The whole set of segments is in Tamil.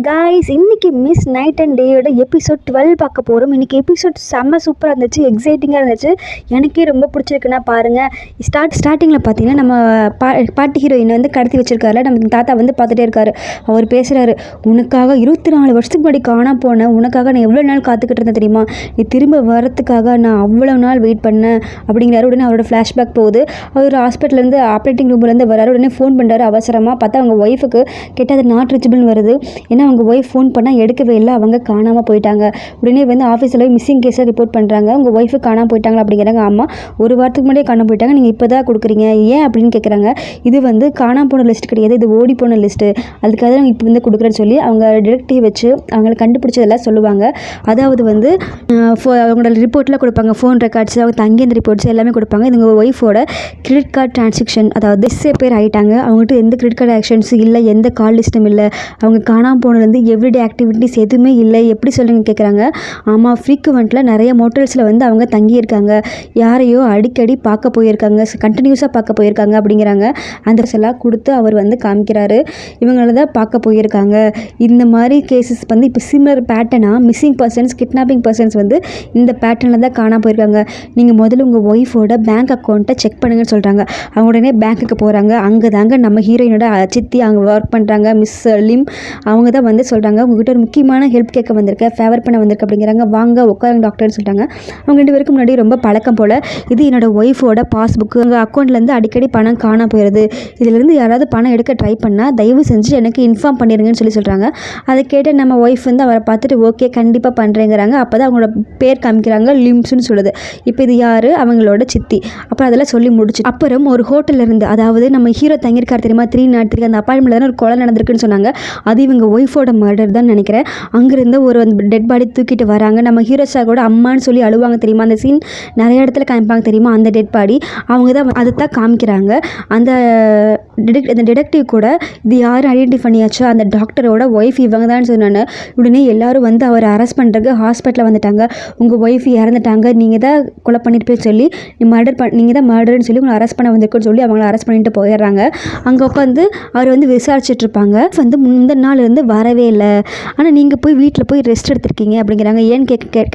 காய்ஸ், இன்னைக்கு மிஸ் நைட் அண்ட் டேயோட எபிசோட் 12 பார்க்க போகிறோம். இன்னைக்கு எபிசோட் செம்ம சூப்பராக இருந்துச்சு, எக்ஸைட்டிங்காக இருந்துச்சு. எனக்கே ரொம்ப பிடிச்சிருக்குன்னா பாருங்கள். ஸ்டார்டிங்கில் பார்த்தீங்கன்னா நம்ம பாட்டி ஹீரோயினை வந்து கடத்தி வச்சிருக்காருல, நம்ம தாத்தா வந்து பார்த்துட்டே இருக்காரு. அவர் பேசுகிறாரு, உனக்காக 24 வருஷத்துக்கு முன்னாடி காணாம போனேன், உனக்காக நான் எவ்வளோ நாள் காத்துக்கிட்டு இருந்தேன் தெரியுமா, நீ திரும்ப வரத்துக்காக நான் அவ்வளோ நாள் வெயிட் பண்ணேன் அப்படிங்கிறாரு. உடனே அவரோட ஃப்ளாஷ்பேக் போகுது. அவர் ஹாஸ்பிட்டலேருந்து ஆப்ரேட்டிங் ரூம்லேருந்து வராரு. உடனே ஃபோன் பண்ணுறாரு அவசரமாக. பார்த்தா அவங்க ஒய்ஃபுக்கு கெட்டது நாட் ரிச்சபிள்னு வருது. ஏன்னா அவங்க ஒய்ஃப் ஃபோன் பண்ணால் எடுக்கவே இல்லை, அவங்க காணாமல் போயிட்டாங்க. உடனே வந்து ஆஃபீஸில் மிஸ்ஸிங் கேஸை ரிப்போர்ட் பண்ணுறாங்க. உங்கள் ஒய்ஃபு காணாமல் போயிட்டாங்களா அப்படிங்கிறாங்க. ஆமாம், ஒரு வாரத்துக்கு முன்னாடியே காணாமல் போயிட்டாங்க, நீங்கள் இப்போ தான் கொடுக்குறீங்க, ஏன் அப்படின்னு கேட்குறாங்க. இது வந்து காணாமல் போன லிஸ்ட் கிடையாது, இது ஓடி போன லிஸ்ட்டு, அதுக்காக தான் இப்போ வந்து கொடுக்குறேன்னு சொல்லி அவங்க டிடெக்டிவ் வச்சு அவங்களை கண்டுபிடிச்சதெல்லாம் சொல்லுவாங்க. அதாவது வந்து அவங்களோட ரிப்போர்ட்லாம் கொடுப்பாங்க, ஃபோன் ரெக்கார்ட்ஸ், அவங்க தங்கியிருந்த ரிப்போர்ட்ஸ் எல்லாமே கொடுப்பாங்க. இது உங்கள் ஒய்ஃபோட கிரெடிட் கார்டு டிரான்சாக்ஷன், அதாவது பேர் ஆகிட்டாங்க, அவங்ககிட்ட எந்த கிரெடிட் கார்டு ஆக்ஷன்ஸும் இல்லை, எந்த கால் லிஸ்ட்டும் இல்லை, அவங்க காணாமல் போனதுலேருந்து எவ்ரிடே ஆக்டிவிட்டிஸ் எதுவுமே இல்லை, எப்படி சொல்லுங்க கேட்குறாங்க. ஆமாம், ஃப்ரீக்வெண்ட்டில் நிறைய மோட்டல்ஸில் வந்து அவங்க தங்கியிருக்காங்க, யாரையோ அடிக்கடி பார்க்க போயிருக்காங்க, கண்டினியூஸாக பார்க்க போயிருக்காங்க அப்படிங்கிறாங்க. அந்த எல்லாம் கொடுத்து அவர் வந்து காமிக்கிறாரு, இவங்கள தான் பார்க்க போயிருக்காங்க. இந்த மாதிரி கேசஸ் வந்து இப்போ சிமிலர் பேட்டர்னாக மிஸ்ஸிங் பர்சன்ஸ், கிட்னாப்பிங் பர்சன்ஸ் வந்து இந்த பேட்டர்னில் தான் காணாமல் போயிருக்காங்க. நீங்கள் முதல்ல உங்கள் ஒய்ஃபோட பேங்க் அக்கௌண்ட்டை செக் பண்ணுங்கன்னு சொல்கிறாங்க. அவங்க உடனே பேங்க்குக்கு போகிறாங்க. அங்கே தாங்க நம்ம ஹீரோயினோட சித்தி அங்கே ஒர்க் பண்ணுறாங்க, மிஸ் லிம். அவங்க தான் வந்து சொல்கிறாங்க, உங்ககிட்ட ஒரு முக்கியமான ஹெல்ப் கேட்க வந்திருக்கேன், ஃபேவர் பண்ண வந்திருக்கு அப்படிங்கிறாங்க. வாங்க உட்காருங்க டாக்டர்னு சொல்லிட்டாங்க. அவங்க 2 பேருக்கு முன்னாடி ரொம்ப பழக்கம் போல், இது என்னோட ஒய்ஃபோட பாஸ்புக்கு, உங்கள் அக்கௌண்ட்லேருந்து அடிக்கடி பணம் காணாம போயிடுது, இதிலேருந்து யாராவது பணம் எடுக்க ட்ரை பண்ணால் தயவு செஞ்சு எனக்கு இன்ஃபார்ம் பண்ணிடுங்கன்னு சொல்கிறாங்க. அதை கேட்டு நம்ம ஒய்ஃப் வந்து அவரை பார்த்துட்டு ஓகே கண்டிப்பாக பண்ணுறேங்கிறாங்க. அப்போ தான் அவங்களோட பேர் காமிக்கிறாங்க, லிம்ஸ்னு சொல்லுது. இப்போ இது யார், அவங்களோட சித்தி. அப்புறம் அதெல்லாம் சொல்லி முடிச்சு அப்புறம் ஒரு ஹோட்டலில் இருந்து, அதாவது நம்ம ஹீரோ தங்கியிருக்கார் தெரியுமா 303, அந்த அப்பார்ட்மெண்ட்டில் தானே ஒரு கொலை நடந்திருக்குன்னு சொன்னாங்க. அது இவங்க ஒய்ஃபோட மர்டர் தான் நினைக்கிறேன். அங்கேருந்து ஒரு டெட் பாடி தூக்கிட்டு வராங்க. நம்ம ஹீரோ சாரோட அம்மான்னு சொல்லி அழுவாங்க தெரியுமா, அந்த சீன் நிறைய இடத்துல காமிப்பாங்க தெரியுமா, அந்த டெட் பாடி அவங்க தான் அதை தான் காமிக்கிறாங்க. அந்த டிடெக்டிவ் கூட இது யாரும் ஐடென்டிஃபை பண்ணியாச்சு, அந்த டாக்டரோட ஒய்ஃப் இவங்க தான் சொன்னாங்க. உடனே எல்லாரும் வந்து அவரை அரெஸ்ட் பண்ணுறதுக்கு ஹாஸ்பிட்டலில் வந்துட்டாங்க. உங்கள் ஒய்ஃப் இறந்துட்டாங்க, நீங்கள் தான் கொலை பண்ணிட்டு போய் சொல்லி நீங்கள் தான் மர்டர்னு சொல்லி உங்களை அரெஸ்ட் பண்ண வந்திருக்குன்னு சொல்லி அவங்கள அரெஸ்ட் பண்ணிட்டு போயிடுறாங்க. அங்கே உட்காந்து அவர் வந்து விசாரிச்சுட்டு இருப்பாங்க. வந்து முந்தின நாள் இருந்து வரவே இல்லை, ஆனால் நீங்கள் போய் வீட்டில் போய் ரெஸ்ட் எடுத்திருக்கீங்க அப்படிங்கிறாங்க. ஏன்னு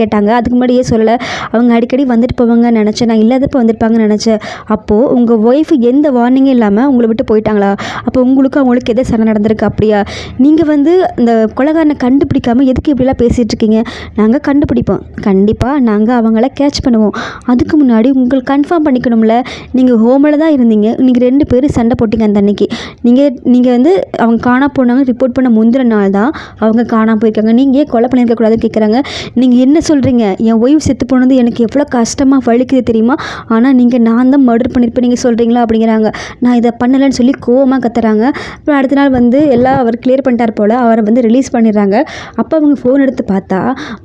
கேட்டாங்க. அதுக்கு முன்னாடியே சொல்லலை, அவங்க அடிக்கடி வந்துட்டு போவாங்கன்னு நினச்சேன், நான் இல்லாதப்போ வந்திருப்பாங்கன்னு நினச்சேன். அப்போது உங்கள் ஒய்ஃபு எந்த வார்னிங்கும் இல்லாமல் உங்களை விட்டு போயிட்டாங்களா, அப்போ அவங்களுக்கு எதை சண்டை நடந்திருக்கு அப்படியா, நீங்கள் வந்து இந்த கொலைகாரனை கண்டுபிடிக்காமல் எதுக்கு இப்படிலாம் பேசிகிட்டு இருக்கீங்க, நாங்கள் கண்டுபிடிப்போம், கண்டிப்பாக நாங்கள் அவங்கள கேட்ச் பண்ணுவோம், அதுக்கு முன்னாடி உங்களுக்கு கன்ஃபார்ம் பண்ணிக்கணும்ல, நீங்கள் ஹோமில் தான் இருந்தீங்க, நீங்கள் 2 பேரும் சண்டை போட்டிங்க அந்த அன்னைக்கு, நீங்கள் வந்து அவங்க காணாம போனாங்க ரிப்போர்ட் பண்ண முந்தின நாள் தான் அவங்க காணாமல் போயிருக்காங்க, நீங்கள் ஏன் கொலை பண்ணியிருக்கக்கூடாதுன்னு கேட்குறாங்க. நீங்கள் என்ன சொல்கிறீங்க, என் ஒய்ஃப் செத்து போனது எனக்கு எவ்வளோ கஷ்டமாக வலிக்குது தெரியுமா, ஆனால் நீங்கள் நான் தான் மர்டர் பண்ணியிருப்பேன் நீங்கள் சொல்கிறீங்களா அப்படிங்கிறாங்க. நான் இதை பண்ணலைன்னு சொல்லி கோவமாக கத்துறாங்க. அப்புறம் அடுத்த நாள் வந்து எல்லாம் அவர் கிளியர் பண்ணிட்டார் போல், அவரை வந்து ரிலீஸ் பண்ணிடுறாங்க. அப்போ அவங்க ஃபோன் எடுத்து பார்த்தா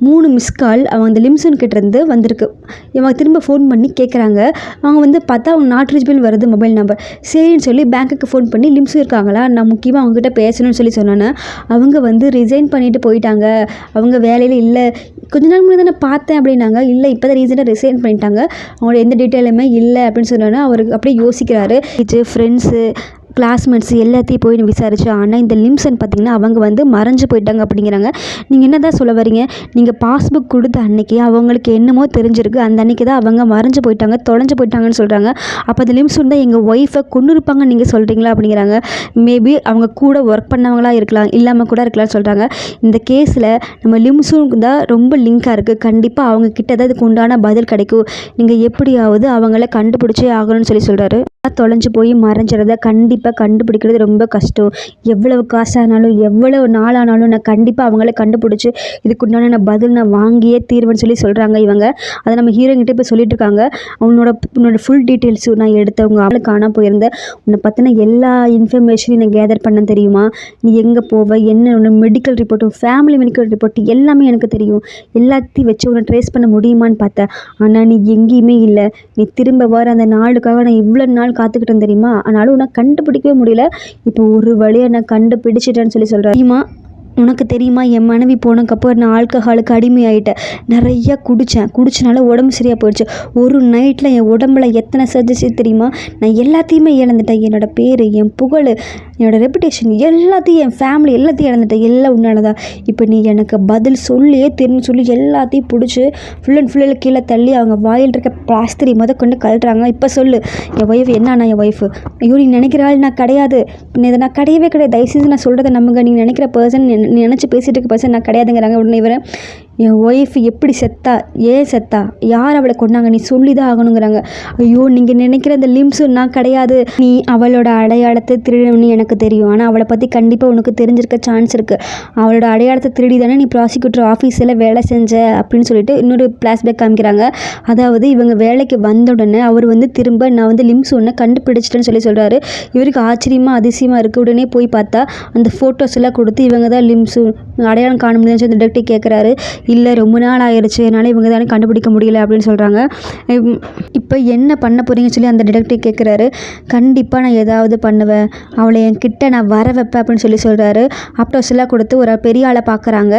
3 மிஸ் கால் அவங்க அந்த லிம்சன் கிட்டேருந்து வந்திருக்கு. இவங்க திரும்ப ஃபோன் பண்ணி கேட்குறாங்க. அவங்க வந்து பார்த்தா அவங்க நாட் ரீச்சபிள் வருது மொபைல் நம்பர். சரின்னு சொல்லி பேங்க்குக்கு ஃபோன் பண்ணி லிம்ஸும் இருக்காங்களா, நான் முக்கியமாக அவங்ககிட்ட பேசணும்னு சொல்லி சொன்னேன்னு அவங்க வந்து ரிசைன் பண்ணிட்டு போயிட்டாங்க, அவங்க வேலையில் இல்லை, கொஞ்ச நாள் முன்னாடி தான் பார்த்தேன் அப்படின்னாங்க. இல்லை இப்போ தான் ரீசெண்டாக ரிசைன் பண்ணிட்டாங்க, அவங்களோட எந்த டீட்டெயிலுமே இல்லை அப்படின்னு சொன்னோன்னா அவருக்கு அப்படியே யோசிக்கிறாரு. ஃப்ரெண்ட்ஸு கிளாஸ்மேட்ஸ் எல்லாத்தையும் போய் விசாரிச்சு, ஆனால் இந்த லிம்சன் பார்த்திங்கன்னா அவங்க வந்து மறைஞ்சு போயிட்டாங்க அப்படிங்கிறாங்க. நீங்கள் என்ன தான் சொல்ல வரீங்க, நீங்கள் பாஸ்புக் கொடுத்த அன்றைக்கி அவங்களுக்கு என்னமோ தெரிஞ்சிருக்கு, அந்த அன்றைக்கி தான் அவங்க மறைஞ்சு போயிட்டாங்க, தொலைஞ்சு போயிட்டாங்கன்னு சொல்கிறாங்க. அப்போ அந்த லிம்சன் தான் எங்கள் ஒய்ஃபை கொண்டு இருப்பாங்கன்னு நீங்கள் சொல்கிறீங்களா அப்படிங்கிறாங்க. மேபி அவங்க கூட ஒர்க் பண்ணவங்களாக இருக்கலாம், இல்லாமல் கூட இருக்கலாம்னு சொல்கிறாங்க. இந்த கேஸில் நம்ம லிம்சனுக்கு தான் ரொம்ப லிங்காக இருக்குது, கண்டிப்பாக அவங்க கிட்ட தான் இதுக்கு உண்டான பதில் கிடைக்கும், நீங்கள் எப்படியாவது அவங்கள கண்டுபிடிச்சே ஆகணும்னு சொல்லி சொல்கிறாரு. தொலைஞ்சு போய் மறைஞ்சிறத கண்டிப்பாக கண்டுபிடிக்கிறது ரொம்ப கஷ்டம், எவ்வளவு காசானாலும் எவ்வளவு நாளானாலும் நான் கண்டிப்பாக அவங்கள கண்டுபிடிச்சி இதுக்குண்டான பதில் நான் வாங்கியே தீர்வுன்னு சொல்லி சொல்கிறாங்க இவங்க. அதை நம்ம ஹீரோங்கிட்ட போய் சொல்லிட்டு இருக்காங்க. உன்னோட ஃபுல் டீட்டெயில்ஸும் நான் எடுத்தவங்க ஆளை காணாமல் போயிருந்தேன், உன்னை பற்றின எல்லா இன்ஃபர்மேஷனையும் நான் கேதர் பண்ண தெரியுமா, நீ எங்கே போவ, என்ன உன்னை மெடிக்கல் ரிப்போர்ட்டும் ஃபேமிலி மெடிக்கல் ரிப்போர்ட்டு எல்லாமே எனக்கு தெரியும், எல்லாத்தையும் வச்சு உன்னை ட்ரேஸ் பண்ண முடியுமான்னு பார்த்தேன், ஆனால் நீ எங்கேயுமே இல்லை, நீ திரும்ப வர அந்த நாளுக்காக நான் இவ்வளோ நாள் காத்துக்கிட்டேன் தெரியுமா, ஆனாலும் உன்னை கண்டுபிடிக்கவே முடியல, இப்போ ஒரு வழியை நான் கண்டுபிடிச்சிட்டேன்னு சொல்லி சொல்கிறேன். உனக்கு தெரியுமா, என் மனைவி போனதுக்கப்புறம் நான் ஆல்கஹாலுக்கு அடிமையாயிட்டேன், நிறையா குடிச்சனால உடம்பு சரியாக போயிடுச்சு, ஒரு நைட்டில் என் உடம்புல எத்தனை சர்ஜரி தெரியுமா, நான் எல்லாத்தையுமே இழந்துட்டேன், என்னோடய பேர், என் புகழ், என்னோடய ரெப்புடேஷன் எல்லாத்தையும், என் ஃபேமிலி எல்லாத்தையும் இழந்துட்டேன், எல்லாம் உன்னாலதான். இப்போ நீ எனக்கு பதில் சொல்லியே தெரிஞ்சு சொல்லி எல்லாத்தையும் பிடிச்சி ஃபுல் அண்ட் ஃபுல்லில் கீழே தள்ளி அவங்க வாயில் இருக்க பிளாஸ்திரி கொண்டு கழட்டுறாங்க. இப்போ சொல்லு என் ஒய்ஃப் என்னன்னா என் ஒய்ஃபு. ஐயோ நீ நினைக்கிற ஆள் நான் கிடையாது, இதை நான் கிடையவே கிடையாது, தயவுசெய்து நான் சொல்கிறத நம்புங்க, நீ நினைக்கிற பர்சன், நீ நினச்சி பேசிகிட்டு இருக்க பர்சன் நான் கிடையாதுங்கிறாங்க. உடனே இவரை என் ஒய்ஃப் எப்படி செத்தா, ஏன் செத்தா, யார் அவளை கொண்டாங்க, நீ சொல்லி தான் ஆகணுங்கிறாங்க. ஐயோ நீங்கள் நினைக்கிற அந்த லிம்ஸு நான் கிடையாது, நீ அவளோட அடையாளத்தை திருடணும்னு எனக்கு தெரியும், ஆனால் அவளை பற்றி கண்டிப்பாக உனக்கு தெரிஞ்சிருக்க சான்ஸ் இருக்குது. அவளோட அடையாளத்தை திருடி தானே நீ ப்ராசிக்யூட்டர் ஆஃபீஸில் வேலை செஞ்ச அப்படின்னு சொல்லிட்டு இன்னொரு ஃப்ளாஷ்பேக் காமிக்கிறாங்க. அதாவது இவங்க வேலைக்கு வந்த உடனே அவர் திரும்ப நான் லிம்ஸ் ஒன்று கண்டுபிடிச்சிட்டேன்னு சொல்கிறாரு. இவருக்கு ஆச்சரியமாக அதிசயமாக இருக்குது. உடனே போய் பார்த்தா அந்த ஃபோட்டோஸ் எல்லாம் கொடுத்து இவங்க தான் லிம்ஸு அடையாளம் காண முடியும்னு சொல்லி டிடெக்டிவ் கேட்குறாரு. இல்லை ரொம்ப நாள் ஆயிடுச்சு, என்னால் இவங்க தானே கண்டுபிடிக்க முடியல அப்படின்னு சொல்கிறாங்க. இப்போ என்ன பண்ண போகிறீங்கன்னு சொல்லி அந்த டிடெக்டிவ் கேட்குறாரு. கண்டிப்பாக நான் ஏதாவது பண்ணுவேன், அவளை என்கிட்ட நான் வர வைப்பேன் அப்படின்னு சொல்கிறாரு. அப்டோஸ் எல்லாம் கொடுத்து ஒரு பெரிய ஆளை பார்க்குறாங்க.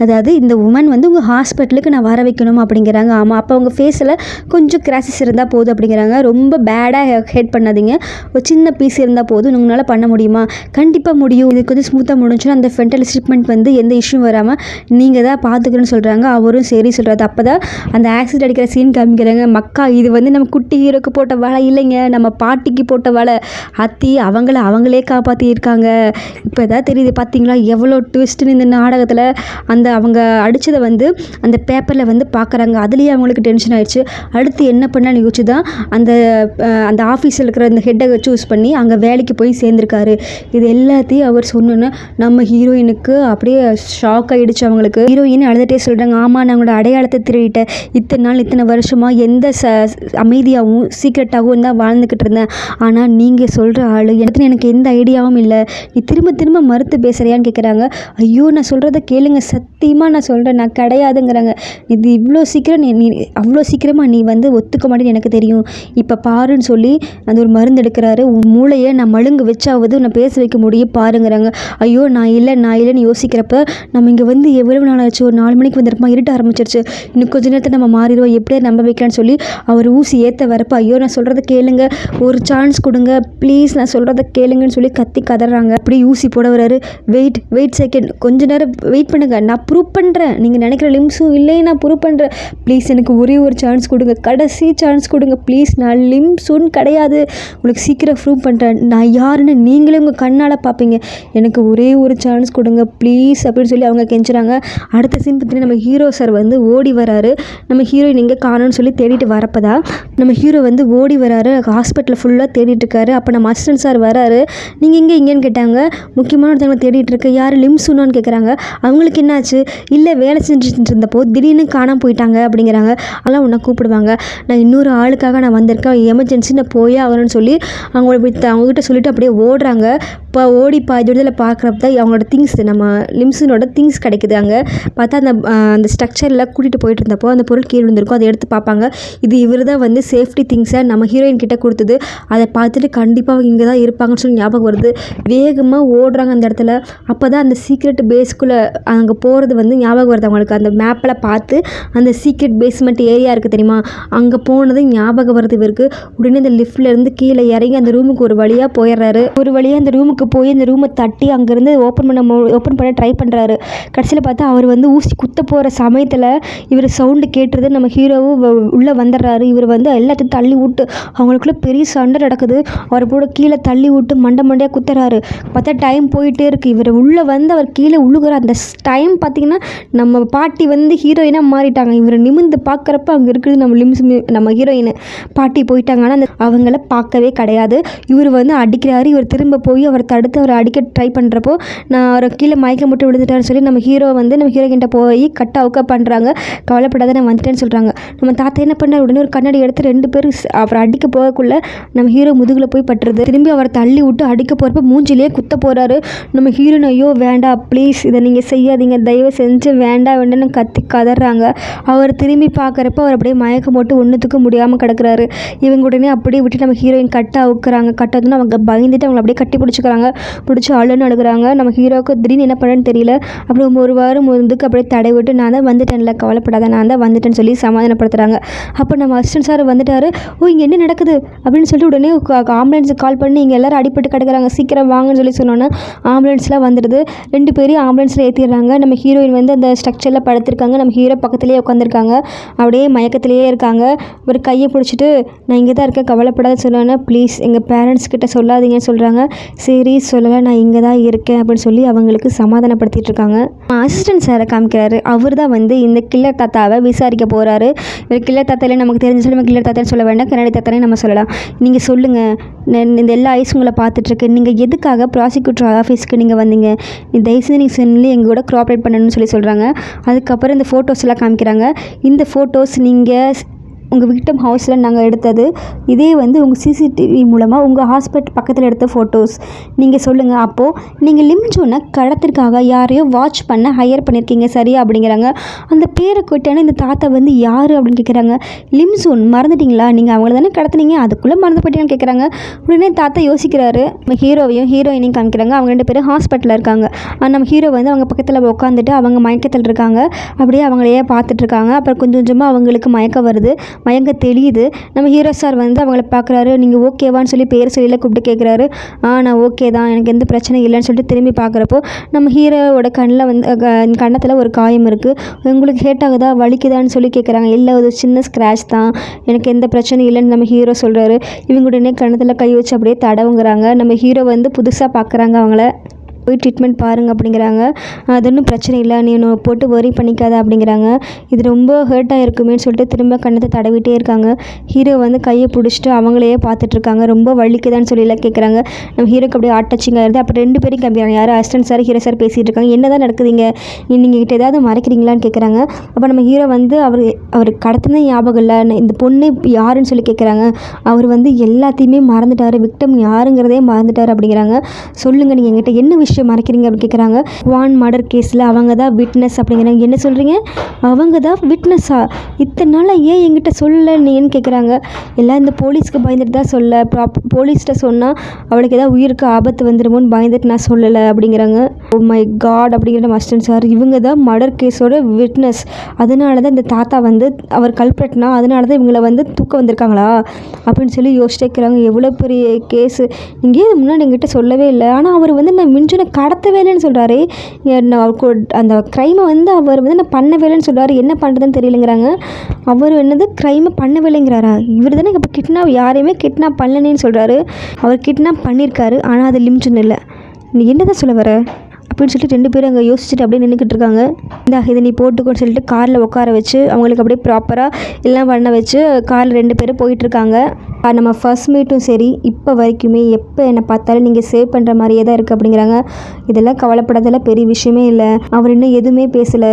அதாவது இந்த உமன் உங்கள் ஹாஸ்பிட்டலுக்கு நான் வர வைக்கணும் அப்படிங்கிறாங்க. ஆமாம், அப்போ அவங்க ஃபேஸில் கொஞ்சம் கிராசஸ் இருந்தால் போதும் அப்படிங்கிறாங்க. ரொம்ப பேடாக ஹெட் பண்ணாதீங்க, ஒரு சின்ன பீஸ் இருந்தால் போதும், உங்களால் பண்ண முடியுமா? கண்டிப்பாக முடியும், இது கொஞ்சம் ஸ்மூத்தாக முடிஞ்சுன்னா அந்த ஃபென்டல் ட்ரீட்மெண்ட் எந்த இஷ்யூ வராமல் நீங்கள் தான் பார்த்துக்கணும்னு சொல்கிறாங்க. அவரும் சரி சொல்கிறாரு. அப்போ தான் அந்த ஆக்சிடென்ட் அடிக்கிற சீன் காமிக்கிறாங்க. மக்கா இது நம்ம குட்டி ஹீரோக்கு போட்ட வலை இல்லைங்க, நம்ம பாட்டிக்கு போட்ட வலை. அத்தி அவங்களே காப்பாற்றியிருக்காங்க. இப்போ தான் தெரியுது பார்த்தீங்களா எவ்வளோ ட்விஸ்ட்டுன்னு இந்த நாடகத்தில். அவங்க அடித்ததை அந்த பேப்பரில் பார்க்குறாங்க. அதுலேயே அவங்களுக்கு டென்ஷன் ஆயிடுச்சு. அடுத்து என்ன பண்ணான்னு யோசிச்சு தான் அந்த ஆஃபீஸில் இருக்கிற அந்த ஹெட்டை சூஸ் பண்ணி அங்கே வேலைக்கு போய் சேர்ந்துருக்காரு. இது எல்லாத்தையும் அவர் சொன்னோன்னே நம்ம ஹீரோயினுக்கு அப்படியே ஷாக் ஆகிடுச்சு. அவங்களுக்கு ஹீரோயின் அழுதுகிட்டே சொல்கிறாங்க, ஆமாம் நான் உங்களோட அடையாளத்தை திருடிட்டேன், இத்தனை நாள் இத்தனை வருஷமாக எந்த அமைதியாகவும் சீக்ரெட்டாகவும் தான் வாழ்ந்துக்கிட்டு இருந்தேன். ஆனால் நீங்கள் சொல்கிற ஆள் எனக்கு எந்த ஐடியாவும் இல்லை, நீ திரும்ப திரும்ப மறுத்து பேசுகிறியான்னு கேட்குறாங்க. ஐயோ நான் சொல்கிறத கேளுங்க, சத்தியமாக நான் சொல்கிறேன், நான் கிடையாதுங்கிறாங்க. இது இவ்வளோ சீக்கிரம் நீ அவ்வளோ சீக்கிரமாக நீ ஒத்துக்க மாட்டேன்னு எனக்கு தெரியும், இப்போ பாருன்னு சொல்லி அந்த ஒரு மருந்து எடுக்கிறாரு. உன் மூளையை நான் மழுங்கு வச்சாவது நான் பேச வைக்க முடியும் பாருங்கிறாங்க. ஐயோ நான் இல்லைன்னு யோசிக்கிறப்ப நம்ம இங்கே எவ்வளவு நாள் ஆச்சு, ஒரு 4 மணிக்கு வந்திருப்போம், இருட்ட ஆரம்பிச்சிருச்சு, இன்னும் கொஞ்ச நேரத்தில் நம்ம மாறிடுவோம், எப்படியே நம்ப வைக்கலான்னு சொல்லி அவர் ஊசி ஏற்ற வரப்போ ஐயோ நான் சொல்கிறத கேளுங்க, ஒரு சான்ஸ் கொடுங்க ப்ளீஸ், நான் சொல்கிறத கேளுங்கன்னு சொல்லி கத்தி கதறாங்க. அப்படி ஊசி போட வராரு. வெயிட் செகண்ட், கொஞ்ச நேரம் வெயிட் பண்ணுங்க, நான் ப்ரூவ் பண்ணுறேன், நீங்கள் நினைக்கிற லிம்ஸும் இல்லை, நான் ப்ரூவ் பண்ணுறேன், ப்ளீஸ் எனக்கு ஒரே ஒரு சான்ஸ் கொடுங்க, கடைசி சான்ஸ் கொடுங்க ப்ளீஸ், நான் லிம்ஸுன்னு கிடையாது, உங்களுக்கு சீக்கிரம் ப்ரூவ் பண்ணுறேன், நான் யாருன்னு நீங்களே உங்கள் கண்ணால் பார்ப்பீங்க, எனக்கு ஒரே ஒரு சான்ஸ் கொடுங்க ப்ளீஸ் அப்படின்னு சொல்லி அவங்க கெஞ்சுறாங்க. அடுத்த சீன் பார்த்தீங்கன்னா நம்ம ஹீரோ சார் ஓடி வராரு. நம்ம ஹீரோயின் எங்கே காணோன்னு சொல்லி தேடிட்டு வரப்பதான் நம்ம ஹீரோ ஓடி வராரு. ஹாஸ்பிட்டலில் ஃபுல்லாக தேடிட்டு இருக்காரு. அப்போ நம்ம அசிஸ்டன்ட் சார் வராரு. நீங்கள் இங்கேன்னு கேட்டாங்க. முக்கியமான ஒருத்தவங்க தேடிட்டு இருக்க, யார் லிம்ஸுனான்னு கேட்குறாங்க. அவங்களுக்கு என்னாச்சு, இல்லை வேலை செஞ்சுட்டு இருந்தப்போ திடீர்னு காணாமல் போயிட்டாங்க அப்படிங்கிறாங்க. அதெல்லாம் உன்னை கூப்பிடுவாங்க, நான் இன்னொரு ஆளுக்காக நான் வந்திருக்கேன், எமர்ஜென்சி நான் போயே ஆகணும்னு சொல்லி அவங்ககிட்ட சொல்லிட்டு அப்படியே ஓடுறாங்க. இப்போ ஓடி பாதியில் பார்க்குறப்ப தான் அவங்களோட திங்ஸ், நம்ம லிம்ஸுனோட திங்ஸ் கிடைக்குது. அங்கே பார்த்தா அந்த ஸ்ட்ரக்சரில் கூட்டிகிட்டு போயிட்டு இருந்தப்போ அந்த பொருள் கீழே விழுந்திருக்கும். அதை எடுத்து பார்ப்பாங்க. இது இவர் தான் சேஃப்டி திங்ஸை நம்ம ஹீரோயின் கிட்ட கொடுத்தது. அதை பார்த்துட்டு கண்டிப்பாக அவங்க இங்கே தான் இருப்பாங்கன்னு சொல்லி ஞாபகம் வருது. வேகமாக ஓடுறாங்க அந்த இடத்துல. அப்போ தான் அந்த சீக்ரெட் பேஸ்க்குள்ளே அங்கே போகிறது ஞாபகம் வருது அவங்களுக்கு. அந்த மேப்பில் பார்த்து அந்த சீக்ரெட் பேஸ்மெண்ட் ஏரியா இருக்குது தெரியுமா, அங்கே போனது ஞாபகம் வருது இவருக்கு. உடனே அந்த லிஃப்ட்லேருந்து கீழே இறங்கி அந்த ரூமுக்கு ஒரு வழியாக போயிடுறாரு. ஒரு வழியாக அந்த ரூமுக்கு போய் அந்த ரூமை தட்டி அங்கேருந்து ஓப்பன் பண்ண ட்ரை பண்ணுறாரு. கடைசியில் பார்த்தா அவர் ஊசி குத்த போகிற சமயத்தில் இவர் சவுண்டு கேட்டுருது. நம்ம ஹீரோவும் உள்ளே வந்துடுறாரு. இவர் எல்லாத்தையும் தள்ளி விட்டு அவங்களுக்குள்ள பெரிய சண்டை நடக்குது. அவர் கூட கீழே தள்ளி விட்டு மண்டையாக குத்துறாரு. பார்த்தா டைம் போயிட்டே இருக்குது. இவர் உள்ளே அவர் கீழே உழுகுற அந்த டைம் பார்த்தீங்கன்னா நம்ம பாட்டி ஹீரோயினாக மாறிட்டாங்க. இவர் நிமிர்ந்து பார்க்குறப்ப அங்கே இருக்குது நம்ம ஹீரோயின் பாட்டி போயிட்டாங்க. ஆனால் அவங்கள பார்க்கவே கிடையாது. இவர் அடிக்கிறாரு. இவர் திரும்ப போய் அவர் தடுத்து அவரை அடிக்க ட்ரை பண்ணுறப்போ நான் அவரை கீழே மயக்கம் மட்டும் விழுந்துட்டான்னு சொல்லி நம்ம ஹீரோ நம்ம ஹீரோகிட்ட போய் கட் அவுக்க பண்ணுறாங்க. கவலைப்படாத நான் வந்துட்டேன்னு சொல்கிறாங்க. நம்ம தாத்தா என்ன பண்ணார், உடனே ஒரு கண்ணாடி எடுத்து 2 பேர் அவரை அடிக்க போகக்குள்ள நம்ம ஹீரோ முதுகில் போய் பட்டுருது. திரும்பி அவரை தள்ளி விட்டு அடிக்க போகிறப்ப மூஞ்சிலே குத்த போகிறாரு. நம்ம ஹீரோயின் ஐயோ வேண்டாம் ப்ளீஸ், இதை நீங்கள் செய்யாதீங்க, தயவு செஞ்சு வேண்டாம்னு கத்தி கதறாங்க. அவர் திரும்பி பார்க்குறப்ப அவர் அப்படியே மயக்கம் போட்டு ஒன்றுத்துக்கு முடியாமல் கிடக்குறாரு. இவங்க உடனே அப்படியே விட்டு நம்ம ஹீரோயின் கட்ட அவுக்குறாங்க. கட்டதுன்னு அவங்க பயந்துட்டு அவங்களை அப்படியே கட்டி பிடிச்சிக்கிறாங்க. பிடிச்சி அழுகிறாங்க. நம்ம ஹீரோவுக்கு திடீர்னு என்ன பண்ணன்னு தெரியல. அப்புறம் ஒரு வாரம் முந்துக்கு அப்படியே தடை விட்டு நான் தான் வந்துட்டேன்ல, கவலைப்படாத நான் தான் வந்துட்டேன்னு சொல்லி சமாதானப்படுத்துகிறாங்க. அப்போ நம்ம அசிஸ்டன்ட் சார் வந்துட்டார். ஓ இங்கே என்ன நடக்குது அப்படின்னு சொல்லிட்டு உடனே ஆம்புலன்ஸுக்கு கால் பண்ணி இங்கே எல்லோரும் அடிபட்டு கிடக்குறாங்க, கூப்பிட்றாங்க, சீக்கிரம் வாங்கன்னு சொல்லி சொன்னோன்னே ஆம்புலன்ஸ்லாம் வந்துடுது. 2 பேரையும் ஆம்புலன்ஸில் ஏற்றிடுறாங்க. நம்ம ஹீரோயின் வந்து அந்த ஸ்ட்ரக்சரில் படுத்திருக்காங்க. நம்ம ஹீரோ பக்கத்துலேயே உட்காந்துருக்காங்க. அப்படியே மயக்கத்திலேயே இருக்காங்க. ஒரு கையை பிடிச்சிட்டு நான் இங்கே தான் இருக்கேன், கவலைப்படாத சொன்னோன்னே ப்ளீஸ் எங்கள் பேரண்ட்ஸ் கிட்ட சொல்லாதீங்கன்னு சொல்கிறாங்க. சரி சொல்லலை, நான் இங்கே தான் இருக்கேன் அப்படின்னு சொல்லி அவங்களுக்கு சமாதானப்படுத்திட்டு இருக்காங்க. அசிஸ்டன்ட் சாரை காமிக்கிறாரு. அவர் தான் வந்து இந்த கில்லர் தாத்தாவை விசாரிக்க போகிறாரு. கில்லர் தாத்தாலே நமக்கு தெரிஞ்சு நம்ம கில்லர் தாத்தான்னு சொல்ல வேண்டாம், கன்னடி தாத்தானே நம்ம சொல்லலாம். நீங்கள் சொல்லுங்கள், இந்த எல்லா ஐஸ் உங்களை பார்த்துட்ருக்கு, நீங்கள் எதுக்காக ப்ராசிக்யூட்டர் ஆஃபீஸ்க்கு நீங்கள் வந்தீங்க, தயவுசெய்து நீங்கள் சொல்லி எங்கள் கூட கோஆப்ரேட் பண்ணணும்னு சொல்லி சொல்கிறாங்க. அதுக்கப்புறம் இந்த ஃபோட்டோஸ் எல்லாம் காமிக்கிறாங்க. இந்த ஃபோட்டோஸ் நீங்கள் உங்கள் விக்டம் ஹவுஸில் நாங்கள் எடுத்தது, இதே வந்து உங்கள் சிசிடிவி மூலமாக உங்கள் ஹாஸ்பிட்டல் பக்கத்தில் எடுத்த ஃபோட்டோஸ். நீங்கள் சொல்லுங்கள், அப்போது நீங்கள் லிம்ஜூனை கடத்திற்காக யாரையோ வாட்ச் பண்ண ஹையர் பண்ணியிருக்கீங்க சரியா அப்படிங்கிறாங்க. அந்த பேரை கொட்டான இந்த தாத்தா வந்து யார் அப்படின்னு கேட்குறாங்க. லிம்ஜூன் மறந்துட்டிங்களா, நீங்கள் அவங்கள தானே கடத்துனீங்க, அதுக்குள்ளே மறந்து போயிட்டீங்கன்னு கேட்குறாங்க. உடனே தாத்தா யோசிக்கிறாரு. நம்ம ஹீரோவையும் ஹீரோயினையும் காமிக்கிறாங்க. அவங்க 2 பேரும் ஹாஸ்பிட்டலில் இருக்காங்க. நம்ம ஹீரோ வந்து அவங்க பக்கத்தில் உட்காந்துட்டு அவங்க மயக்கத்தில் இருக்காங்க. அப்படியே அவங்களையே பார்த்துட்ருக்காங்க. அப்புறம் கொஞ்சம் கொஞ்சமாக அவங்களுக்கு மயக்கம் வருது, மயங்க தெரியுது. நம்ம ஹீரோ சார் வந்து அவங்கள பார்க்குறாரு. நீங்கள் ஓகேவான்னு சொல்லி பேர் சொல்லியில் கூப்பிட்டு கேட்குறாரு. நான் ஓகே தான், எனக்கு எந்த பிரச்சனையும் இல்லைன்னு சொல்லிட்டு திரும்பி பார்க்குறப்போ நம்ம ஹீரோவோட கண்ணில் வந்து கன்னத்தில் ஒரு காயம் இருக்குது. உங்களுக்கு ஹேட் ஆகுதா, வலிக்குதான்னு சொல்லி கேட்குறாங்க. இல்லை, ஒரு சின்ன ஸ்க்ராட்ச் தான், எனக்கு எந்த பிரச்சனையும் இல்லைன்னு நம்ம ஹீரோ சொல்கிறாரு. இவங்க உடனே கன்னத்தில் கை வச்சு அப்படியே தடவுங்கிறாங்க. நம்ம ஹீரோ வந்து புதுசாக பார்க்குறாங்க. அவங்கள போய் ட்ரீட்மெண்ட் பாருங்கள் அப்படிங்கிறாங்க. அது ஒன்றும் பிரச்சனை இல்லை, நீ ஒன்று போட்டு வரி பண்ணிக்காத அப்படிங்கிறாங்க. இது ரொம்ப ஹர்ட்டாக இருக்குமேன்னு சொல்லிட்டு திரும்ப கண்ணத்தை தடவிட்டே இருக்காங்க. ஹீரோ வந்து கையை பிடிச்சிட்டு அவங்களையே பார்த்துட்ருக்காங்க. ரொம்ப வலிக்குதான்னு சொல்லிலாம் கேட்குறாங்க. நம்ம ஹீரோக்கு அப்படியே டச்சிங் ஆகிடுது. அப்போ 2 பேரும் காமிக்கிறாங்க. யார் அசிஸ்டன்ட் சார் ஹீரோ சார் பேசிகிட்டு இருக்காங்க. என்ன தான் நடக்குதுங்க, நீங்கள் கிட்ட ஏதாவது மறைக்கிறீங்களான்னு கேட்குறாங்க. அப்போ நம்ம ஹீரோ வந்து அவர் கடத்தின ஞாபகம் இல்லை, இந்த பொண்ணு யாருன்னு சொல்லி கேட்குறாங்க. அவர் வந்து எல்லாத்தையுமே மறந்துட்டார், விக்டம் யாருங்கிறதே மறந்துட்டார் அப்படிங்கிறாங்க. சொல்லுங்கள், நீங்கள் எங்கிட்ட என்ன விஷயம் மறைக்கிறீங்க அப்படின்னு கேட்குறாங்க. வான் மர்டர் கேஸில் அவங்க தான் விட்னஸ் அப்படிங்கிறாங்க. என்ன சொல்கிறீங்க, அவங்க தான் விட்னஸா, இத்தனை நாளாக ஏன் என்கிட்ட சொல்லலை நீன்னு கேட்குறாங்க. எல்லாம் இந்த போலீஸ்க்கு பயந்துட்டு தான் சொல்ல, போலீஸ்கிட்ட சொன்னால் அவளுக்கு ஏதாவது உயிருக்கு ஆபத்து வந்துடுமோன்னு பயந்துட்டு நான் சொல்லலை அப்படிங்கிறாங்க. ஓ மை காட் அப்படிங்கிற அசிஸ்டன்ட் சார், இவங்க தான் மர்டர் கேஸோட விட்னஸ், அதனால தான் இந்த தாத்தா வந்து அவர் கல்பிரட்னா, அதனால தான் இவங்களை வந்து தூக்க வந்திருக்காங்களா அப்படின்னு சொல்லி யோசிச்சுட்டு இருக்கிறாங்க. எவ்வளோ பெரிய கேஸு, இங்கேயே முன்னாடி என்கிட்ட சொல்லவே இல்லை, ஆனால் அவர் வந்து நான் மிஞ்சுன கடத்தவே இல்லைன்னு சொல்கிறாரு. அந்த க்ரைமை வந்து அவர் வந்து நான் பண்ணவே இல்லைன்னு சொல்கிறாரு. என்ன பண்ணுறதுன்னு தெரியலைங்கிறாங்க. அவர் என்னது க்ரைமை பண்ணவே இல்லைங்கிறாரா, இவர் தானே இப்போ கிட்னாப் யாரையுமே கிட்னாப் பண்ணலன்னு சொல்கிறாரு. அவர் கிட்னாப் பண்ணியிருக்காரு, ஆனால் அது லிமிட்னு இல்லை. நீ என்ன தான் சொல்ல வர அப்படின்னு சொல்லிட்டு 2 பேரும் அங்கே யோசிச்சுட்டு அப்படியே நின்றுக்கிட்டு இருக்காங்க. இதை நீ போட்டுக்கோன்னு சொல்லிட்டு காரில் உட்கார வச்சு அவங்களுக்கு அப்படியே ப்ராப்பராக எல்லாம் பண்ண வச்சு காரில் 2 பேரும் போயிட்டுருக்காங்க. நம்ம ஃபர்ஸ்ட் மீட்டும் சரி, இப்போ வரைக்குமே எப்போ என்னை பார்த்தாலும் நீங்கள் சேவ் பண்ணுற மாதிரியே தான் இருக்குது அப்படிங்கிறாங்க. இதெல்லாம் கவலைப்படாதெல்லாம் பெரிய விஷயமே இல்லை, அவர் இன்னும் எதுவுமே பேசலை,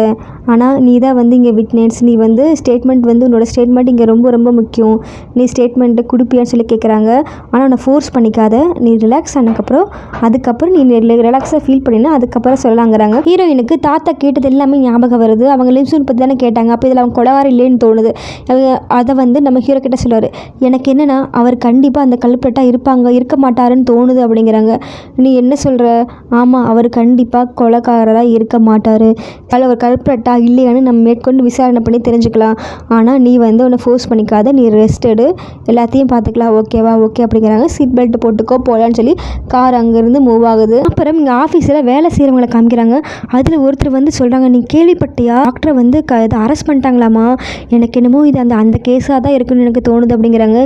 ஆனால் நீ தான் வந்து இங்கே விட்னஸ், நீ வந்து ஸ்டேட்மெண்ட் வந்து உன்னோட ஸ்டேட்மெண்ட் இங்கே ரொம்ப ரொம்ப முக்கியம், நீ ஸ்டேட்மெண்ட்டை கொடுப்பியான்னு சொல்லி கேட்குறாங்க. ஆனால் உன்னை ஃபோர்ஸ் பண்ணிக்காத, நீ ரிலாக்ஸ் அதுக்கப்புறம் நீ ரிலாக்ஸாக ஃபீல் பண்ணினா அதுக்கப்புறம் சொல்லலாங்கிறாங்க. ஹீரோயினுக்கு தாத்தா கேட்டது எல்லாமே ஞாபகம் வருது. அவங்க லிம்சூன் பற்றி தானே கேட்டாங்க. அப்போ இதில் அவங்க கொலகாரம் இல்லைன்னு தோணுது. அதை வந்து நம்ம ஹீரோ கிட்ட சொல்லுவார். எனக்கு என்னென்னா அவர் கண்டிப்பாக அந்த கல்பிரட்டாக இருக்க மாட்டாருன்னு தோணுது அப்படிங்கிறாங்க. நீ என்ன சொல்கிற, ஆமாம் அவர் கண்டிப்பாக கொலைக்காரராக இருக்க மாட்டார், அவர் கல்பிரட்டா இல்லையான்னு நம்ம மேற்கொண்டு விசாரணை பண்ணி தெரிஞ்சுக்கலாம். ஆனால் நீ வந்து உன்னை ஃபோர்ஸ் பண்ணிக்காத, நீ ரெஸ்ட் எடு, எல்லாத்தையும் பார்த்துக்கலாம், ஓகேவா, ஓகே அப்படிங்கிறாங்க. சீட் பெல்ட் போட்டுக்கோ போகலான்னு சொல்லி கார் அங்கேருந்து மூவ் ஆகுது. அப்புறம் இங்கே ஆஃபீஸில் வேலை செய்கிறவங்களை காமிக்கிறாங்க. அதில் ஒருத்தர் வந்து சொல்கிறாங்க, நீ கேள்விப்பட்டியா, டாக்டரை வந்து இதை அரெஸ்ட் பண்ணிட்டாங்களாமா, எனக்கு என்னமோ இது அந்த கேஸாக தான் இருக்குன்னு எனக்கு தோணுது அப்படிங்கிறாங்க.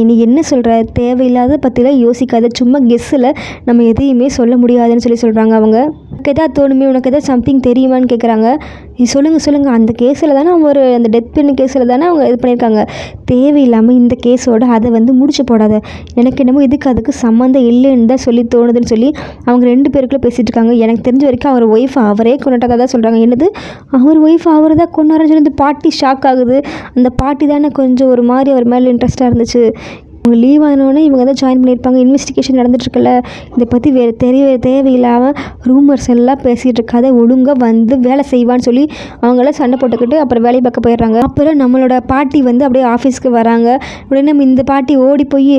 நீ என்ன சொல்கிற, தேவையில்லாத பற்றிலாம் யோசிக்காத, சும்மா கெஸ்ஸில் நம்ம எதையுமே சொல்ல முடியாதுன்னு சொல்லி சொல்கிறாங்க. அவங்க உனக்கு எதாவது தோணுமே, உனக்கு எதாவது சம்திங் தெரியுமான்னு கேட்குறாங்க. நீ சொல்லுங்கள், அந்த கேஸில் தானே அவங்க அந்த டெத் பென் கேஸில் தானே அவங்க இது பண்ணியிருக்காங்க, தேவையில்லாமல் இந்த கேஸோட அதை வந்து முடிச்சு போடாத, எனக்கு என்னமோ இதுக்கு அதுக்கு சம்மந்தம் இல்லைன்னு தான் சொல்லி தோணுதுன்னு சொல்லி அவங்க 2 பேருக்குள்ளே பேசிகிட்டு இருக்காங்க. எனக்கு தெரிஞ்ச வரைக்கும் அவர் ஒய்ஃப் அவரே கொண்டுட்டதாக தான் சொல்கிறாங்க. என்னது, அவர் ஒய்ஃப் அவர் தான் கொண்டாருன்னு சொல்லி இந்த பாட்டி ஷாக் ஆகுது. அந்த பாட்டி தானே கொஞ்சம் ஒரு மாதிரி அவர் மேலே இன்ட்ரெஸ்ட்டாக இருந்துச்சு. அவங்க லீவ் ஆனோடனே இவங்க தான் ஜாயின் பண்ணியிருப்பாங்க. இன்வெஸ்டிகேஷன் நடந்துட்டுருக்குல்ல, இதை பற்றி வேறு தேவையில்லாமல் ரூமர்ஸ் எல்லாம் பேசிகிட்டு இருக்காத, ஒழுங்காக வந்து வேலை செய்வான்னு சொல்லி அவங்களாம் சண்டை போட்டுக்கிட்டு அப்புறம் வேலையை பார்க்க போயிடுறாங்க. அப்புறம் நம்மளோட பாட்டி வந்து அப்படியே ஆஃபீஸ்க்கு வராங்க. உடனே நம்ம இந்த பாட்டி ஓடி போய்,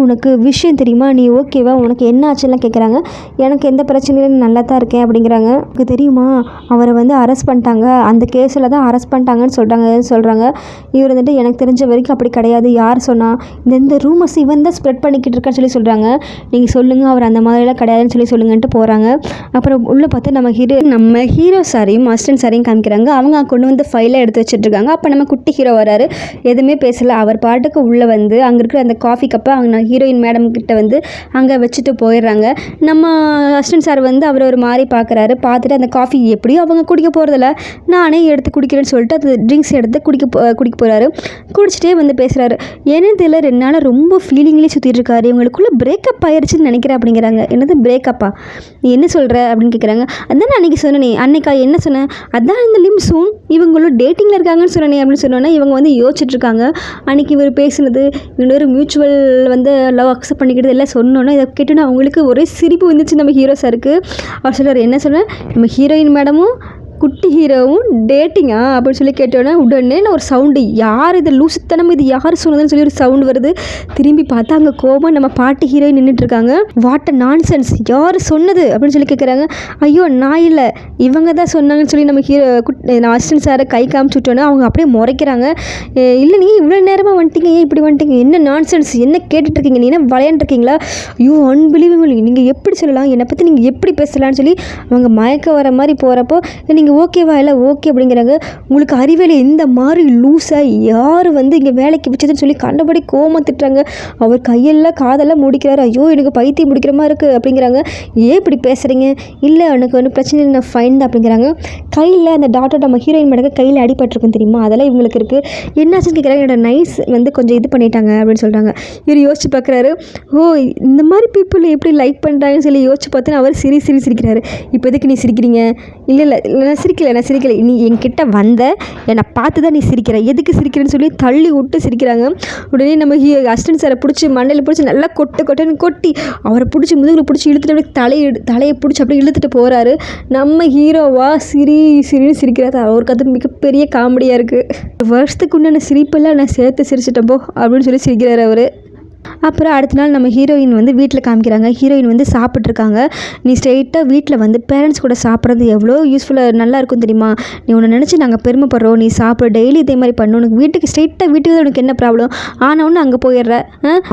உனக்கு விஷயம் தெரியுமா, நீ ஓகேவா, உனக்கு என்ன ஆச்சுலாம் கேட்குறாங்க. எனக்கு எந்த பிரச்சனையும் நல்லா தான் இருக்கேன் அப்படிங்கிறாங்க. எனக்கு தெரியுமா, அவரை வந்து அரெஸ்ட் பண்ணிட்டாங்க, அந்த கேஸில் தான் அரெஸ்ட் பண்ணிட்டாங்கன்னு சொல்கிறாங்க. இவர் வந்துட்டு எனக்கு தெரிஞ்ச வரைக்கும் அப்படி கிடையாது, யார் சொன்னால், இந்த ரூமர்ஸ் இவன் தான் ஸ்ப்ரெட் பண்ணிக்கிட்டு இருக்கான்னு சொல்லி சொல்கிறாங்க. நீங்கள் சொல்லுங்கள், அவர் அந்த மாதிரிலாம் கிடையாதுன்னு சொல்லி சொல்லுங்கன்ட்டு போகிறாங்க. அப்புறம் உள்ளே பார்த்து நம்ம ஹீரோ சாரையும் அசிஸ்டன்ட் சாரையும் காமிக்கிறாங்க. அவங்க கொண்டு வந்து ஃபைலை எடுத்து வச்சுட்ருக்காங்க. அப்போ நம்ம குட்டி ஹீரோ வராரு. எதுவுமே பேசலை. அவர் பாட்டுக்கு உள்ளே வந்து அங்கே இருக்கிற அந்த காஃபி கப்பை அவங்க ஹீரோயின் மேடம் கிட்ட வந்து அங்கே வச்சுட்டு போயிடுறாங்க. நம்ம அசிஸ்டன்ட் சார் வந்து அவர் ஒரு மாதிரி பார்க்குறாரு. பார்த்துட்டு அந்த காஃபி எப்படியும் அவங்க குடிக்க போகிறதில்ல, நானே எடுத்து குடிக்கிறேன்னு சொல்லிட்டு அது ட்ரிங்க்ஸ் எடுத்து குடிக்க போகிறாரு. குடிச்சிட்டே வந்து பேசுகிறாரு. என்னன்னு தெரியல, 2 நாள் ரொம்ப ஃபீலிங்லேயே சுற்றிட்டு இருக்காரு. இவங்களுக்குள்ளே பிரேக்கப் ஆயிடுச்சுன்னு நினைக்கிறேன் அப்படிங்கிறாங்க. என்னது பிரேக்கப்பா, நீ என்ன சொல்கிற அப்படின்னு கேட்குறாங்க. அதான் அன்றைக்கி சொன்னேனே, அன்னைக்கா என்ன சொன்னேன், அதான் இந்த லிம்ஸும் இவங்களும் டேட்டிங்கில் இருக்காங்கன்னு சொன்னேனே அப்படின்னு சொன்னோன்னே இவங்க வந்து யோசிச்சுட்டு இருக்காங்க. அன்றைக்கி இவர் பேசுனது, இவங்க மியூச்சுவல் வந்து லவ் அக்செப்ட் பண்ணிக்கிறது எல்லாம் சொன்னோன்னா இதை கேட்டோன்னா அவங்களுக்கு ஒரே சிரிப்பு வந்துச்சு நம்ம ஹீரோ சாருக்கு. அவர் சொல்கிறார், என்ன சொன்னேன், நம்ம ஹீரோயின் மேடமும் குட்டி ஹீரோவும் டேட்டிங்கா அப்படின்னு சொல்லி கேட்டோன்னே உடனே நான் ஒரு சவுண்டு, யார் இது லூசுத்தனம், இது யார் சொன்னதுன்னு சொல்லி ஒரு சவுண்டு வருது. திரும்பி பார்த்தா அங்கே கோபம் நம்ம பாட்டி ஹீரோயின் நின்றுட்டுருக்காங்க. வாட் அ நான்சென்ஸ், யார் சொன்னது அப்படின்னு சொல்லி கேட்குறாங்க. ஐயோ நான் இல்லை, இவங்க தான் சொன்னாங்கன்னு சொல்லி நம்ம அசிஸ்டன்ட் சாரை கை காமிச்சு விட்டோன்னே அவங்க அப்படியே முறைக்கிறாங்க. இல்லை நீங்கள் இவ்வளோ நேரமாக வந்துட்டீங்க, ஏன் இப்படி வந்துட்டீங்க, என்ன நான்சென்ஸ், என்ன கேட்டுட்ருக்கீங்க, நீ என்ன விளையாண்டுருக்கீங்களா, ஐயோ அன்பிலீவபிள், நீங்கள் எப்படி சொல்லலாம், என்னை பற்றி நீங்கள் எப்படி பேசலான்னு சொல்லி அவங்க மயக்க வர மாதிரி போகிறப்போ நீங்கள் ஓகேவா இல்லை ஓகே அப்படிங்கிறாங்க. உங்களுக்கு அறிவியல் இந்த மாதிரி லூஸாக யார் வந்து இங்கே வேலைக்கு வச்சதுன்னு சொல்லி கண்டபடி கோவம் திட்டுறாங்க. அவர் கையெல்லாம் காதெல்லாம் முடிக்கிறாரு. ஐயோ எனக்கு பைத்தியம் முடிக்கிற மாதிரி இருக்குது அப்படிங்கிறாங்க. ஏன் இப்படி பேசுகிறீங்க, இல்லை எனக்கு ஒன்றும் பிரச்சனை இல்லை, நான் ஃபைன் தான் அப்படிங்கிறாங்க. கையில் அந்த டாக்டர் நம்ம ஹீரோயின் மேடக்கு கையில் அடிபட்டிருக்கும் தெரியுமா, அதெல்லாம் இவங்களுக்கு இருக்குது. என்னாச்சுன்னு கேட்குறாங்க. என்னோட நைஸ் வந்து கொஞ்சம் இது பண்ணிட்டாங்க அப்படின்னு சொல்கிறாங்க. இவர் யோசிச்சு பார்க்குறாரு. ஓ இந்த மாதிரி பீப்புள் எப்படி லைக் பண்ணுறாங்கன்னு சொல்லி யோசிச்சு பார்த்தோன்னா அவர் சிரிக்கிறாரு. இப்போ எதுக்கு நீ சிரிக்கிறீங்க, இல்லை நான் சிரிக்கலை, நீ என்கிட்ட வந்த என்னை பார்த்து தான் நீ சிரிக்கிற, எதுக்கு சிரிக்கிறேன்னு சொல்லி தள்ளி விட்டு சிரிக்கிறாங்க. உடனே நம்ம அசிஸ்டன்ட் சாரை பிடிச்சி மண்டையில் பிடிச்சி நல்லா கொட்டுன்னு கொட்டி அவரை பிடிச்சி முதுகில் பிடிச்சி இழுத்துட்டு அப்படியே தலையை பிடிச்சி அப்படியே இழுத்துட்டு போகிறாரு. நம்ம ஹீரோவா சிரின்னு சிரிக்கிறாரு. அவருக்கு அது மிகப்பெரிய காமெடியாக இருக்குது. வருஷத்துக்கு உண்டான சிரிப்பெல்லாம் நான் சேர்த்து சிரிச்சிட்டப்போ அப்படின்னு சொல்லி சிரிக்கிறார் அவர். அப்புறம் அடுத்த நாள் நம்ம ஹீரோயின் வந்து வீட்டில் காமிக்கிறாங்க. ஹீரோயின் வந்து சாப்பிட்ருக்காங்க. நீ ஸ்ட்ரெயிட்டாக வீட்டில் வந்து பேரண்ட்ஸ் கூட சாப்பிட்றது எவ்வளோ யூஸ்ஃபுல்லாக நல்லா இருக்கும் தெரியுமா, நீ உன்னை நினச்சி நாங்கள் பெருமைப்படுறோம், நீ சாப்பிட டெய்லி இதே மாதிரி பண்ணணும், உனக்கு வீட்டுக்கு உனக்கு என்ன ப்ராப்ளம், ஆனவுன்னு அங்கே போயிடுற,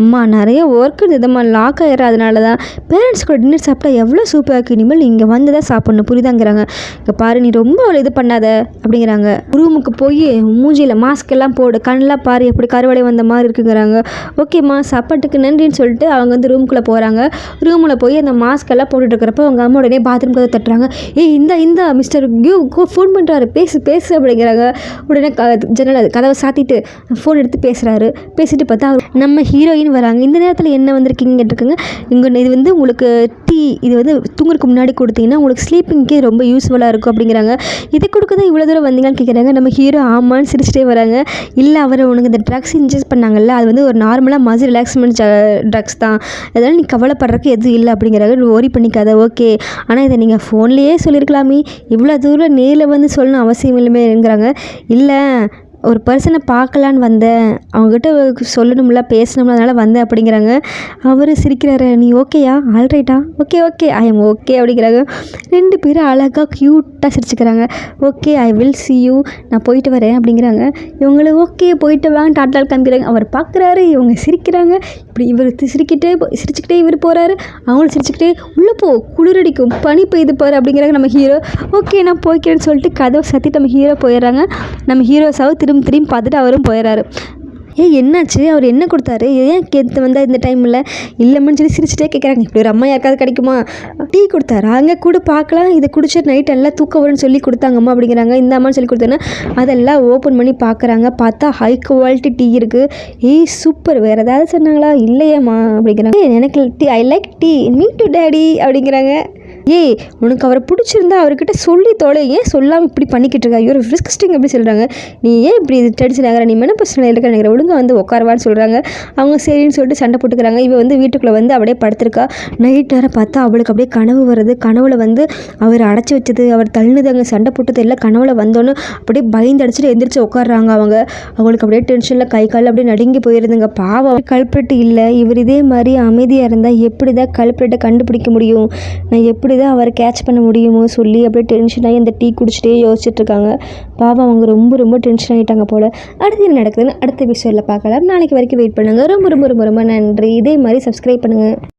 அம்மா நிறைய ஒர்க் இதமாக லாக் ஆகிடுற, அதனால தான் பேரண்ட்ஸ் கூட டின்னர் சாப்பிட்டா எவ்வளோ சூப்பராக இருக்குது, இனிமேல் இங்கே வந்து தான் சாப்பிட்ணும் புரியுதாங்கிறாங்க. இங்கே பாரு நீ ரொம்ப அவ்வளோ இது பண்ணாத அப்படிங்கிறாங்க. ரூமுக்கு போய் மூஞ்சியில் மாஸ்க் எல்லாம் போடு, கண்ணெலாம் பாரு எப்படி கருவடை வந்த மாதிரி இருக்குங்கிறாங்க. ஓகேம்மா சாப்பாட்டுக்கு நன்றின்னு சொல்லிட்டு அவங்க வந்து ரூமுக்குள்ளே போகிறாங்க. ரூமில் போய் அந்த மாஸ்க் எல்லாம் போட்டுட்டு இருக்கிறப்ப அவங்க அம்மா உடனே பாத்ரூம் கதை தட்டுறாங்க. இந்த மிஸ்டர் ஃபோன் பண்ணுறாரு, பேசு அப்படிங்கிறாங்க. உடனே கதவை சாத்திட்டு ஃபோன் எடுத்து பேசுகிறாரு. பேசிட்டு பார்த்தா நம்ம ஹீரோயின் வராங்க. இந்த நேரத்தில் என்ன வந்திருக்கீங்க கேட்டிருக்காங்க. இது வந்து உங்களுக்கு டீ, இது வந்து தூங்குறதுக்கு முன்னாடி கொடுத்தீங்கன்னா உங்களுக்கு ஸ்லீப்பிங்க்கே ரொம்ப யூஸ்ஃபுல்லாக இருக்கும் அப்படிங்கிறாங்க. இது கொடுக்க தான் இவ்வளோ தூரம் வந்தீங்கன்னு கேட்குறாங்க. நம்ம ஹீரோ ஆமான்னு சிரிச்சிட்டே வராங்க. இல்லை அவர் உனக்கு இந்த ட்ரக்ஸ் இன்ஜெக்ட் பண்ணாங்கல்ல, அது வந்து ஒரு நார்மலாக மசில் ரிலாக்ஸ்மெண்ட் ட்ரக்ஸ் தான், அதனால் நீ கவலைப்படுறதுக்கு எதுவும் இல்லை அப்படிங்கிறாங்க. ஓரி பண்ணிக்காத ஓகே, ஆனால் இதை நீங்கள் ஃபோன்லேயே சொல்லியிருக்கலாமே, இவ்வளோ தூரம் நேரில் வந்து சொல்லணும் அவசியம் இல்லைமேங்கிறாங்க. இல்லை ஒரு பர்சனை பார்க்கலான்னு வந்தேன், அவங்ககிட்ட சொல்லணும்ல பேசணும்ல அதனால் வந்தேன் அப்படிங்கிறாங்க. அவர் சிரிக்கிறாரு. நீ ஓகேயா, ஆல்ரைட்டா, ஓகே ஐ எம் ஓகே அப்படிங்கிறாங்க. 2 பேரும் அழகாக க்யூட்டாக சிரிச்சுக்கிறாங்க. Okay I will see you, நான் போயிட்டு வரேன் அப்படிங்கிறாங்க. இவங்களை ஓகே போயிட்டு வாங்க டாட்டால் காமிக்கிறாங்க. அவர் பார்க்குறாரு, இவங்க சிரிக்கிறாங்க. இப்படி இவர் சிரிச்சுக்கிட்டே இவர் போகிறாரு, அவங்களும் சிரிச்சுக்கிட்டே உள்ளே போ குளிரடிக்கும் பனி பெய்து பாரு அப்படிங்கிறாங்க. நம்ம ஹீரோ ஓகே நான் போய்க்கிறேன்னு சொல்லிட்டு கதவை சத்திட்டு நம்ம ஹீரோ போயிடுறாங்க. நம்ம ஹீரோஸாவை திரும்பி பார்த்துட்டு அவரும் போயிடறாரு. என்னாச்சு, அவர் என்ன கொடுத்தாரு, ஏன் கேட்டு வந்தால் இந்த டைமில் இல்லைன்னு சொல்லி சிரிச்சிட்டே கேட்குறாங்க. இப்படி ஒரு அம்மா யாருக்காவது கிடைக்குமா, டீ கொடுத்தாரு, அங்கே கூட பார்க்கலாம், இதை குடிச்ச நைட் எல்லாம் தூக்கம் வரும்னு சொல்லி கொடுத்தாங்கம்மா அப்படிங்கிறாங்க. இந்த அம்மான்னு சொல்லி கொடுத்தேன்னா அதெல்லாம் ஓப்பன் பண்ணி பார்க்குறாங்க. பார்த்தா ஹை குவாலிட்டி டீ இருக்குது. சூப்பர், வேறு ஏதாவது சொன்னாங்களா, இல்லையாம்மா அப்படிங்கிறாங்க. எனக்கு tea, I like tea, me to daddy அப்படிங்கிறாங்க. உனக்கு அவரை பிடிச்சிருந்தா அவர்கிட்ட சொல்லி தொலை, ஏன் சொல்லாமல் இப்படி பண்ணிக்கிட்டு இருக்கா, இவர் ரிஸ்கிஸ்டிங் அப்படி சொல்கிறாங்க. நீ ஏன் இப்படி டென்ஷன் ஆகிற, நீ என்ன பிரச்சனை இருக்க நினைக்கிற, ஒழுங்காக வந்து உட்காரவான்னு சொல்கிறாங்க. அவங்க சரின்னு சொல்லிட்டு சண்டை போட்டுக்கிறாங்க. இவ வந்து வீட்டுக்குள்ளே வந்து அப்படியே படுத்திருக்கா. நைட் நேரம் பார்த்தா அவளுக்கு அப்படியே கனவு வருது. கனவுல வந்து அவர் அடைச்சி வச்சது, அவர் தள்ளுனது, அங்கே சண்டை போட்டது எல்லாம் கனவுல வந்தோன்னு அப்படியே பயந்து அடிச்சுட்டு எந்திரிச்சு உட்காடுறாங்க. அவங்களுக்கு அப்படியே டென்ஷனில் கை கால் அப்படியே நடுங்கி போயிருதுங்க. பாவம் கல்பிரேட் இல்லை, இவர் இதே மாதிரி அமைதியாக இருந்தால் எப்படி தான் கல்பிரேட்டை கண்டுபிடிக்க முடியும், நான் எப்படி எப்படி தான் அவரை கேட்ச் பண்ண முடியுமோ சொல்லி அப்படியே டென்ஷன் ஆகி அந்த டீ குடிச்சிட்டே யோசிச்சுட்ருக்காங்க. பாவம் அவங்க ரொம்ப ரொம்ப டென்ஷன் ஆகிட்டாங்க போல். அடுத்து என்ன நடக்குதுன்னு அடுத்த எபிசோடில் பார்க்கலாம். நாளைக்கு வரைக்கும் வெயிட் பண்ணுங்கள். ரொம்ப ரொம்ப ரொம்ப ரொம்ப நன்றி. இதே மாதிரி சப்ஸ்கிரைப் பண்ணுங்கள்.